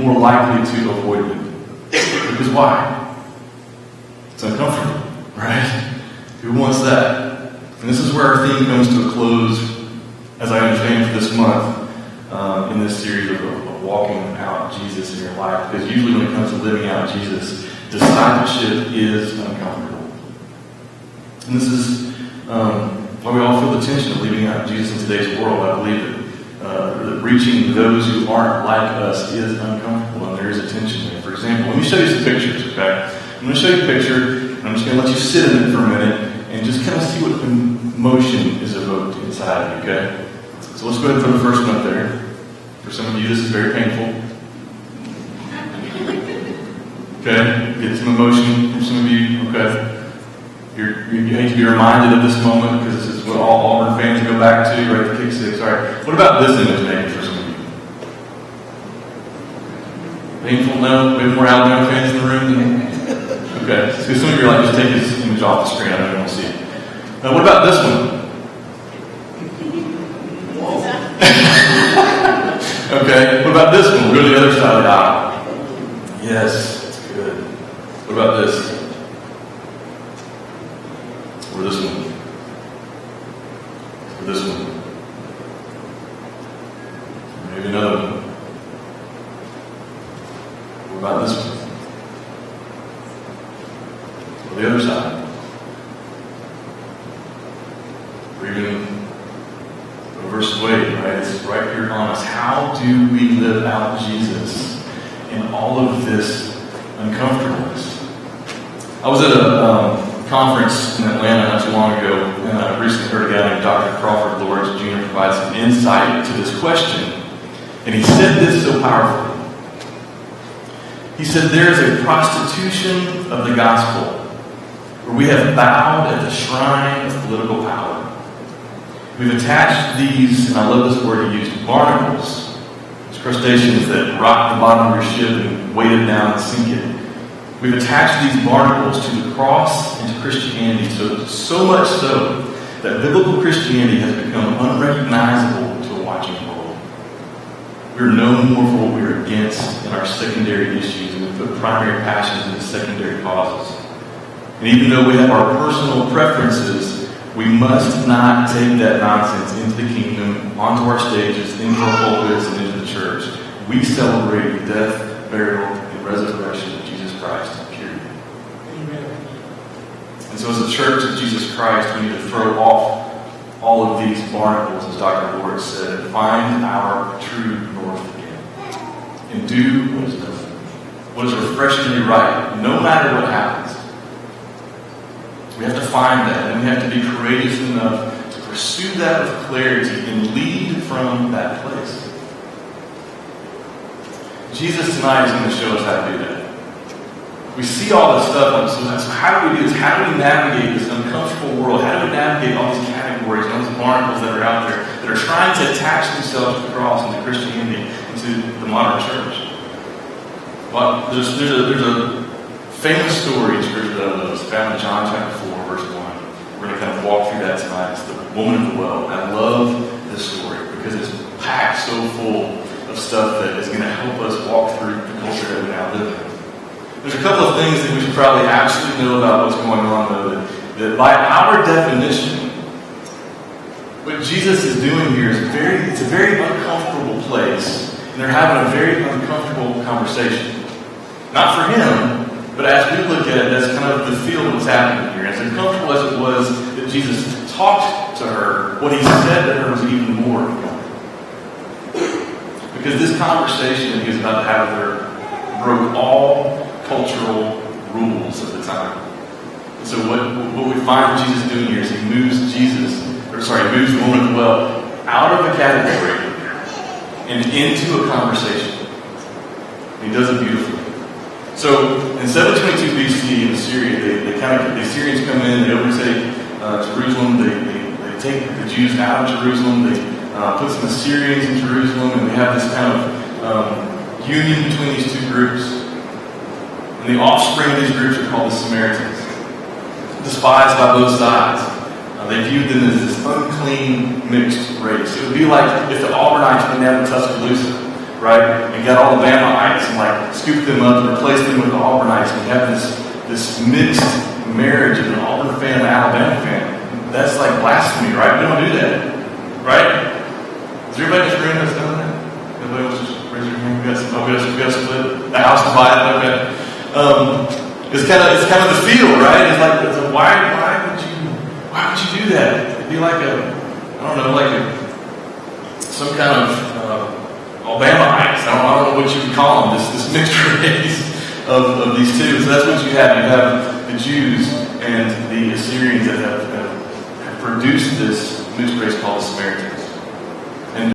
more likely to avoid it. Because why? It's uncomfortable, right? Who wants that? And this is where our theme comes to a close, as I understand, for this month, in this series of walking out Jesus in your life. Because usually when it comes to living out Jesus, discipleship is uncomfortable. And this is why we all feel the tension of living out Jesus in today's world. I believe that reaching those who aren't like us is uncomfortable, and there is a tension there. For example, let me show you some pictures, okay? I'm going to show you a picture, and I'm just going to let you sit in it for a minute and just kind of see what emotion is evoked inside of you, okay? So let's go ahead and put the first one up there. For some of you, this is very painful. Okay? Get some emotion from some of you, okay? You need to be reminded of this moment because this is what all Auburn fans go back to, right? The kick six. All right. What about this image maybe for some of you? Painful? No? We have more Alabama fans in the room? Okay. So some of you are like, just take this image off the screen. I don't want to see it. Now, what about this one? Okay. What about this one? We'll go to the other side of the aisle. Yes. That's good. What about this? Or this one? Or this one? Maybe another one. What about this one? Or the other side? Or even a verse away, right? It's right here on us. How do we live out Jesus in all of this uncomfortableness? I was at a conference in Atlanta not too long ago, and I recently heard a guy named Dr. Crawford Lawrence Jr. provide some insight to this question. And he said this so powerfully. He said, there is a prostitution of the gospel where we have bowed at the shrine of political power. We've attached these, and I love this word he used, barnacles. These crustaceans that rock the bottom of your ship and weight it down and sink it. We've attached these barnacles to the cross and to Christianity, so much so that biblical Christianity has become unrecognizable to a watching world. We're known more for what we're against in our secondary issues, and we put primary passions into secondary causes. And even though we have our personal preferences, we must not take that nonsense into the kingdom, onto our stages, into our pulpits, and into the church. We celebrate the death, burial, and resurrection of Jesus Christ, period. Amen. And so as a church of Jesus Christ, we need to throw off all of these barnacles, as Dr. Lawrence said, and find our true north again. And do what is good, what is refreshingly right, no matter what happens. We have to find that, and we have to be courageous enough to pursue that with clarity and lead from that place. Jesus tonight is going to show us how to do that. We see all this stuff, so how do we do this? How do we navigate this uncomfortable world? How do we navigate all these categories, all these barnacles that are out there that are trying to attach themselves to the cross and to Christianity and to the modern church? Well, there's a famous story in Scripture that I love. It's found in John chapter 4, verse 1. We're going to kind of walk through that tonight. It's the woman of the well. I love this story because it's packed so full of stuff that is going to help us walk through the culture that we now live in. There's a couple of things that we should probably absolutely know about what's going on, though, that by our definition, what Jesus is doing here is it's a very uncomfortable place, and they're having a very uncomfortable conversation. Not for him, but as we look at it, that's kind of the feel of what's happening here. As uncomfortable as it was that Jesus talked to her, what he said to her was even more uncomfortable. Because this conversation that he was about to have with her broke all cultural rules of the time. And so what we find Jesus doing here is he moves the woman at the well out of the category and into a conversation. And he does it beautifully. So in 722 BC in Syria, the Syrians come in, they overtake Jerusalem, they take the Jews out of Jerusalem, they put some Assyrians in Jerusalem, and we have this kind of union between these two groups. And the offspring of these groups are called the Samaritans, despised by both sides. They viewed them as this unclean mixed race. It would be like if the Auburnites went down to Tuscaloosa, right? And got all the Bamaites and like scooped them up and replaced them with the Auburnites. And you have this mixed marriage of an Auburn fan and an Alabama fan. That's like blasphemy, right? We don't do that, right? Is there anybody in this room that's done that? Everybody else just raise your hand. We got split. The house divided. Okay. It's kind of the feel, right? It's like why would you do that? It'd be like some kind of Alabamites. I don't know what you would call them. This mixed race of these two. So that's what you have. You have the Jews and the Assyrians that have produced this mixed race called the Samaritans.